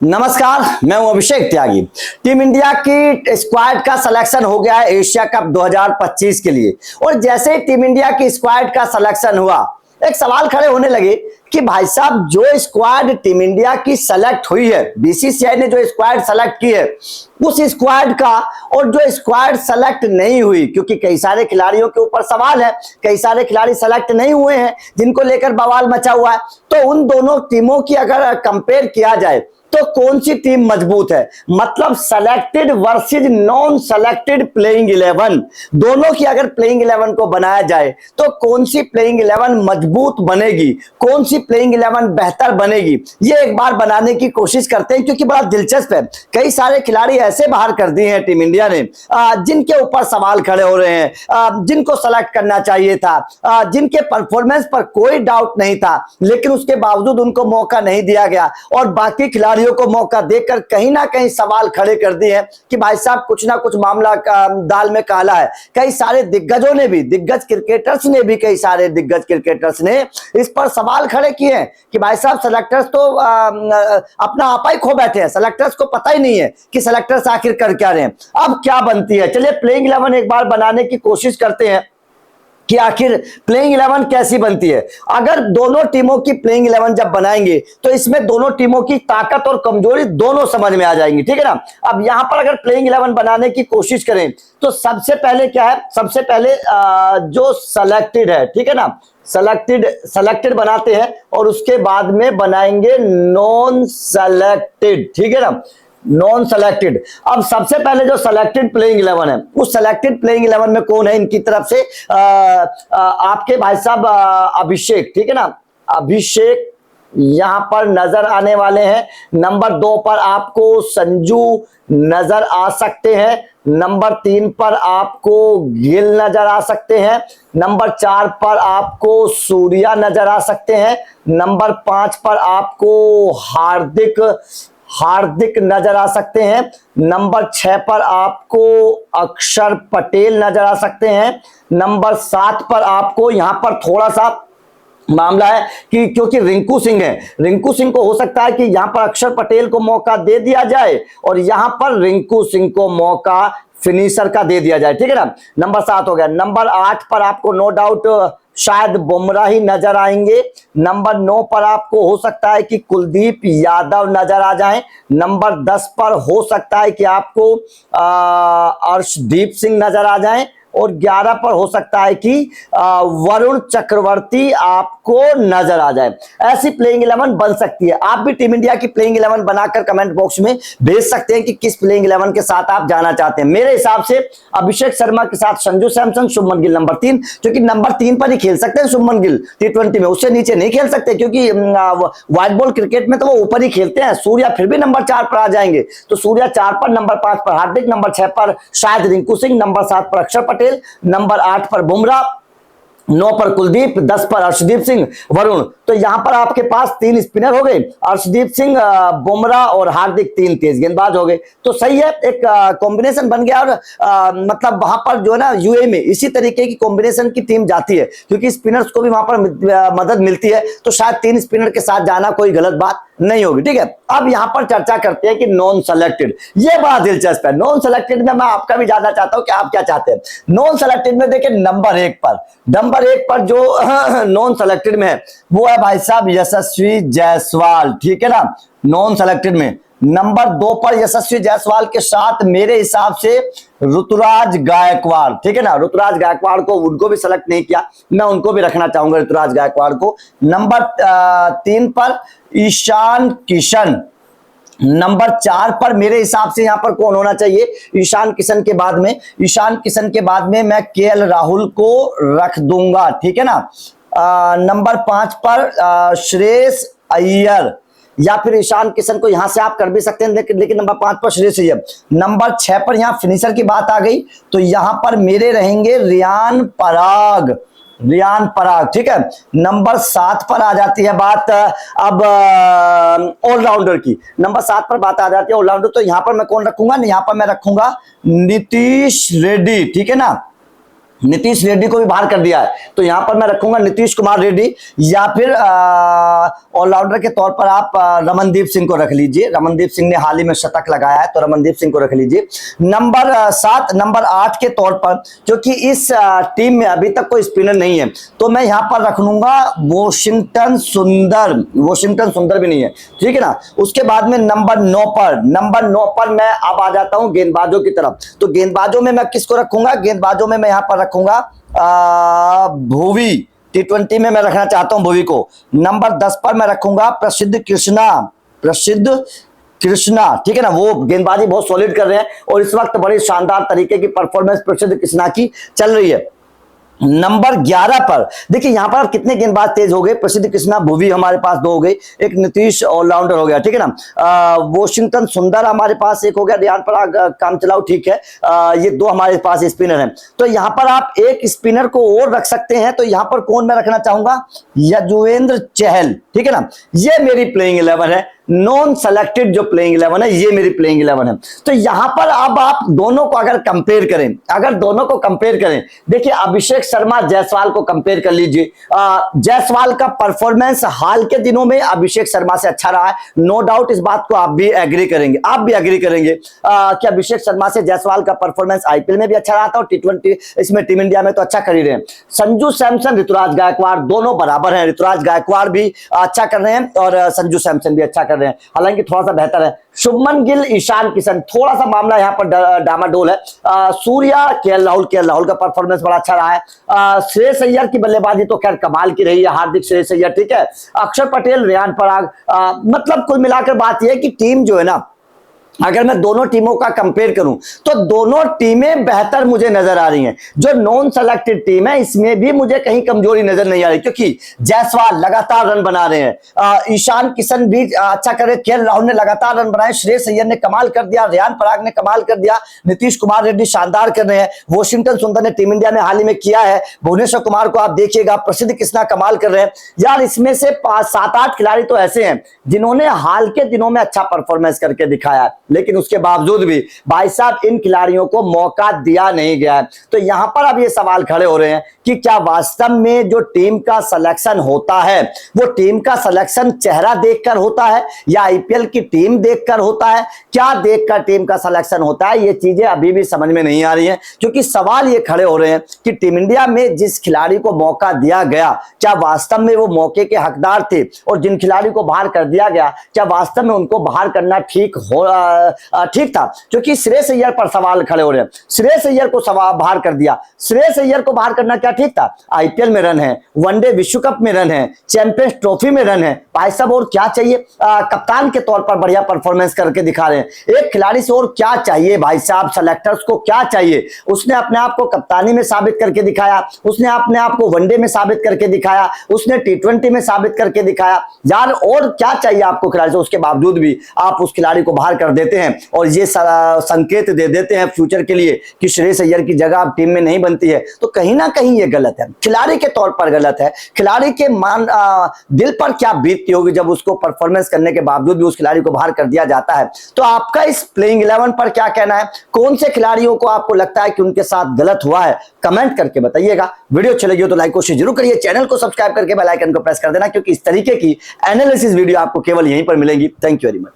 नमस्कार, मैं हूं अभिषेक त्यागी। टीम इंडिया की स्क्वाड का सिलेक्शन हो गया है एशिया कप 2025 के लिए। और जैसे ही टीम इंडिया की स्क्वाड का सिलेक्शन हुआ, एक सवाल खड़े होने लगे कि भाई साहब, जो स्क्वाड टीम इंडिया की सेलेक्ट हुई है, बीसीसीआई ने जो स्क्वाड सेलेक्ट की है, उस स्क्वाड का और जो स्क्वाड सेलेक्ट नहीं हुई, क्योंकि कई सारे खिलाड़ियों के ऊपर सवाल है, कई सारे खिलाड़ी सेलेक्ट नहीं हुए हैं जिनको लेकर बवाल मचा हुआ है। तो उन दोनों टीमों की अगर कंपेयर किया जाए तो कौन सी टीम मजबूत है, मतलब selected versus non selected playing 11, दोनों की अगर प्लेइंग 11 को बनाया जाए तो कौन सी प्लेइंग 11 मजबूत बनेगी, कौन सी प्लेइंग 11 बेहतर बनेगी, ये एक बार बनाने की कोशिश करते हैं। क्योंकि बड़ा दिलचस्प है, कई सारे खिलाड़ी ऐसे बाहर कर दिए हैं टीम इंडिया ने जिनके ऊपर सवाल खड़े हो रहे हैं, जिनको सेलेक्ट करना चाहिए था, जिनके परफॉर्मेंस पर कोई डाउट नहीं था, लेकिन उसके बावजूद उनको मौका नहीं दिया गया और बाकी खिलाड़ी को मौका देकर कहीं ना कहीं सवाल खड़े कर दिए हैं कि भाई साहब, कुछ ना कुछ मामला दाल में काला है। कई सारे दिग्गजों ने भी, दिग्गज क्रिकेटर्स ने भी, कई सारे दिग्गज क्रिकेटर्स ने इस पर सवाल खड़े किए हैं कि भाई साहब, सेलेक्टर्स तो अपना आपा ही खो बैठे हैं, सेलेक्टर्स को पता ही नहीं है कि सेलेक्टर्स आखिर कर क्या रहे हैं। अब क्या बनती है, चलिए प्लेइंग 11 एक बार बनाने की कोशिश करते हैं कि आखिर प्लेइंग 11 कैसी बनती है। अगर दोनों टीमों की प्लेइंग 11 जब बनाएंगे तो इसमें दोनों टीमों की ताकत और कमजोरी दोनों समझ में आ जाएंगी, ठीक है ना। अब यहां पर अगर प्लेइंग 11 बनाने की कोशिश करें तो सबसे पहले क्या है, सबसे पहले जो सेलेक्टेड है, ठीक है ना, सेलेक्टेड बनाते हैं और उसके बाद में बनाएंगे नॉन सेलेक्टेड, ठीक है ना, नॉन सेलेक्टेड। अब सबसे पहले जो सेलेक्टेड प्लेइंग 11 है, उस सेलेक्टेड प्लेइंग 11 में कौन है इनकी तरफ से, आपके भाई साहब अभिषेक, ठीक है ना, अभिषेक यहां पर नजर आने वाले हैं। नंबर 2 पर आपको संजू नजर आ सकते हैं। नंबर 3 पर आपको गिल नजर आ सकते हैं। नंबर 4 पर आपको सूर्या नजर आ सकते हैं। नंबर 5 पर आपको हार्दिक नजर आ सकते हैं। नंबर 6 पर आपको अक्षर पटेल नजर आ सकते हैं। नंबर 7 पर आपको, यहां पर थोड़ा सा मामला है कि क्योंकि रिंकू सिंह है, रिंकू सिंह को हो सकता है कि यहां पर अक्षर पटेल को मौका दे दिया जाए और यहां पर रिंकू सिंह को मौका फिनिशर का दे दिया जाए, ठीक है ना। नंबर 7 हो गया। नंबर 8 पर आपको नो डाउट शायद बुमराह ही नजर आएंगे। नंबर 9 पर आपको हो सकता है कि कुलदीप यादव नजर आ जाएं। नंबर 10 पर हो सकता है कि आपको अर्शदीप सिंह नजर आ जाएं और 11 पर हो सकता है कि वरुण चक्रवर्ती आपको नजर आ जाए। ऐसी प्लेइंग 11 बन सकती है। आप भी टीम इंडिया की प्लेइंग 11 बनाकर कमेंट बॉक्स में भेज सकते हैं कि किस प्लेइंग 11 के साथ आप जाना चाहते हैं। मेरे हिसाब से अभिषेक शर्मा के साथ संजू सैमसन, शुभमन गिल नंबर 3, क्योंकि नंबर 3 पर ही खेल सकते हैं शुभमन गिल T20 में, उससे नीचे नहीं खेल सकते क्योंकि व्हाइट बॉल क्रिकेट में तो वो ऊपर ही खेलते हैं। सूर्या फिर भी नंबर 4 पर आ जाएंगे, तो सूर्या 4 पर, नंबर 5 पर हार्दिक, नंबर 6 पर शायद रिंकू सिंह, नंबर 7 पर अक्षर पटेल, नंबर 8 पर बुमराह, 9 पर कुलदीप, 10 पर अर्शदीप सिंह, वरुण। तो यहां पर आपके पास 3 स्पिनर हो गए, अर्शदीप सिंह, बुमराह और हार्दिक 3 तेज गेंदबाज हो गए। तो सही है, एक कॉम्बिनेशन बन गया। और मतलब वहां पर जो है ना, यूए में इसी तरीके की कॉम्बिनेशन की टीम जाती है क्योंकि स्पिनर्स को भी वहां पर मदद मिलती है, तो शायद 3 स्पिनर के साथ जाना कोई गलत बात नहीं होगी, ठीक है। अब यहां पर चर्चा करते हैं कि नॉन सेलेक्टेड, ये बड़ा दिलचस्प है। नॉन सेलेक्टेड में मैं आपका भी जानना चाहता हूं कि आप क्या चाहते हैं। नॉन सेलेक्टेड में देखिए नंबर 1 पर जो नॉन सेलेक्टेड में है वो है भाई साहब यशस्वी जायसवाल, ठीक है ना, नॉन सेलेक्टेड में। नंबर 2 पर यशस्वी जायसवाल के साथ मेरे हिसाब से ऋतुराज गायकवाड़, ठीक है ना, ऋतुराज गायकवाड़ को, उनको भी सेलेक्ट नहीं किया, मैं उनको भी रखना चाहूंगा ऋतुराज गायकवाड़ को। नंबर 3 पर ईशान किशन। नंबर 4 पर मेरे हिसाब से यहां पर कौन होना चाहिए, ईशान किशन के बाद में मैं केएल राहुल को रख दूंगा, ठीक है ना। नंबर 5 पर श्रेयस अय्यर, या फिर ईशान किशन को यहां से आप कर भी सकते हैं, लेकिन नंबर 5 पर श्रेयस अय्यर। नंबर 6 पर यहां फिनिशर की बात आ गई तो यहां पर मेरे रहेंगे रियान पराग, ठीक है। नंबर 7 पर आ जाती है बात अब ऑलराउंडर की, नंबर 7 पर बात आ जाती है ऑलराउंडर, तो यहां पर मैं कौन रखूंगा, यहां पर मैं रखूंगा नीतीश रेड्डी, ठीक है ना, नीतीश रेड्डी को भी बाहर कर दिया है, तो यहां पर मैं रखूंगा नीतीश कुमार रेड्डी, या फिर ऑलराउंडर के तौर पर आप रमनदीप सिंह को रख लीजिए। रमनदीप सिंह ने हाल ही में शतक लगाया है, तो रमनदीप सिंह को रख लीजिए। नंबर 7 नंबर 8 के तौर पर, क्योंकि इस टीम में अभी तक कोई स्पिनर नहीं है, तो मैं यहां पर रख लूंगा वॉशिंगटन सुंदर। वॉशिंगटन सुंदर भी नहीं है, ठीक है ना। उसके बाद में नंबर 9 पर मैं अब आ जाता हूं गेंदबाजों की तरफ। तो गेंदबाजों में मैं किसको रखूंगा? गेंदबाजों में मैं यहां पर रखूंगा भुवी। T20 में मैं रखना चाहता हूं भुवी को। नंबर 10 पर मैं रखूंगा प्रसिद्ध कृष्णा, ठीक है ना। वो गेंदबाजी बहुत सॉलिड कर रहे हैं और इस वक्त बड़ी शानदार तरीके की परफॉर्मेंस प्रसिद्ध कृष्णा की चल रही है। नंबर 11 पर देखिए, यहां पर आप कितने गेंदबाज तेज हो गए? प्रसिद्ध कृष्णा, भुवी हमारे पास 2 हो गए, एक नीतीश ऑलराउंडर हो गया, ठीक है ना। वॉशिंगटन सुंदर हमारे पास 1 हो गया, रियान पराग काम चलाओ, ठीक है। ये 2 हमारे पास स्पिनर हैं। तो यहां पर आप एक स्पिनर को और रख सकते हैं, तो यहां पर कौन मैं रखना चाहूंगा? यजुवेंद्र चहल, ठीक है ना। ये मेरी प्लेइंग 11 है, नॉन सेलेक्टेड जो प्लेइंग 11 है, ये मेरी प्लेइंग 11 है। तो यहां पर अब आप दोनों को अगर कंपेयर करें, देखिए अभिषेक शर्मा जायसवाल को कंपेयर कर लीजिए। जायसवाल का परफॉर्मेंस हाल के दिनों में अभिषेक शर्मा से अच्छा रहा है, नो डाउट। इस बात को आप भी एग्री करेंगे कि अभिषेक शर्मा से जायसवाल का परफॉर्मेंस आईपीएल में भी अच्छा रहा था और T20 इसमें टीम इंडिया में तो अच्छा कर ही रहे हैं। संजू सैमसन, ऋतुराज गायकवाड़ दोनों बराबर हैं। ऋतुराज गायकवाड़ भी अच्छा कर रहे हैं और संजू सैमसन भी अच्छा कर रहे हैं, हालांकि थोड़ा सा बेहतर है। शुभमन गिल, ईशान किशन, थोड़ा सा मामला यहां पर डामाडोल है। सूर्या, केएल राहुल का परफॉर्मेंस बड़ा अच्छा रहा है। श्रेयस अय्यर की बल्लेबाजी तो खैर कमाल की रही है, हार्दिक श्रेयस अय्यर, ठीक है। अक्षर पटेल, रियान पराग, मतलब कुल मिलाकर बात यह है कि टीम जो है ना, अगर मैं दोनों टीमों का कंपेयर करूं तो दोनों टीमें बेहतर मुझे नजर आ रही हैं। जो नॉन सेलेक्टेड टीम है इसमें भी मुझे कहीं कमजोरी नजर नहीं आ रही, क्योंकि जायसवाल लगातार रन बना रहे हैं, ईशान किशन भी अच्छा कर रहे हैं, केएल राहुल ने लगातार रन बनाए, श्रेयस अय्यर ने कमाल कर दिया, रियान पराग ने कमाल कर दिया, नीतीश कुमार रेड्डी शानदार कर रहे हैं, वॉशिंगटन सुंदर ने टीम इंडिया में हाल ही में किया है, भुवनेश्वर कुमार को आप देखिएगा, प्रसिद्ध कृष्णा कमाल कर रहे हैं। यार इसमें से 7-8 खिलाड़ी तो ऐसे हैं जिन्होंने हाल के दिनों में अच्छा परफॉर्मेंस करके दिखाया, लेकिन उसके बावजूद भी भाई साहब इन खिलाड़ियों को मौका दिया नहीं गया है। तो यहां पर अब ये सवाल खड़े हो रहे हैं कि क्या वास्तव में जो टीम का सिलेक्शन होता है वो टीम का सिलेक्शन चेहरा देखकर होता है या आईपीएल की टीम देखकर होता है? क्या देखकर टीम का सिलेक्शन होता है? ये चीजें अभी भी समझ में नहीं आ रही हैं, क्योंकि सवाल ये खड़े हो रहे हैं कि टीम इंडिया में जिस खिलाड़ी को मौका दिया गया क्या वास्तव में वो मौके के हकदार थे, और जिन खिलाड़ी को बाहर कर दिया गया क्या वास्तव में उनको बाहर करना ठीक था? क्योंकि श्रेयस अय्यर पर सवाल खड़े हो रहे हैं। श्रेयस अय्यर को बाहर कर दिया, श्रेयस अय्यर को बाहर करना क्या ठीक था? आईपीएल में रन है, वनडे विश्व कप में रन है, चैंपियंस ट्रॉफी में रन है, भाई साहब और क्या चाहिए? कप्तान के तौर पर बढ़िया परफॉर्मेंस करके दिखा रहे हैं। एक खिलाड़ी से और क्या चाहिए भाई साहब? सेलेक्टर्स को क्या चाहिए? उसने अपने आप को कप्तानी में साबित करके दिखाया, उसने अपने आप को वनडे में साबित करके दिखाया, उसने T20 में साबित करके दिखाया। यार और क्या चाहिए आपको खिलाड़ी से? उसके बावजूद भी आप उस खिलाड़ी को बाहर कर देते हैं और ये संकेत दे देते हैं फ्यूचर के लिए कि श्रेयस अय्यर की जगह अब टीम में नहीं बनती है। तो कहीं ना कहीं ये गलत है, खिलाड़ी के तौर पर गलत है। खिलाड़ी के दिल पर क्या बीतती होगी जब उसको परफॉर्मेंस करने के बावजूद भी उस खिलाड़ी को बाहर कर दिया जाता है। तो आपका इस प्लेइंग 11 पर क्या कहना है? कौन से खिलाड़ियों को आपको लगता है कि उनके साथ गलत हुआ है? कमेंट करके बताइएगा। वीडियो अच्छी लगी हो तो लाइक को शेयर जरूर करिए, चैनल को सब्सक्राइब करके बेल आइकन को प्रेस कर देना, क्योंकि इस तरीके की एनालिसिस वीडियो आपको केवल यहीं पर मिलेंगी। Thank you very much.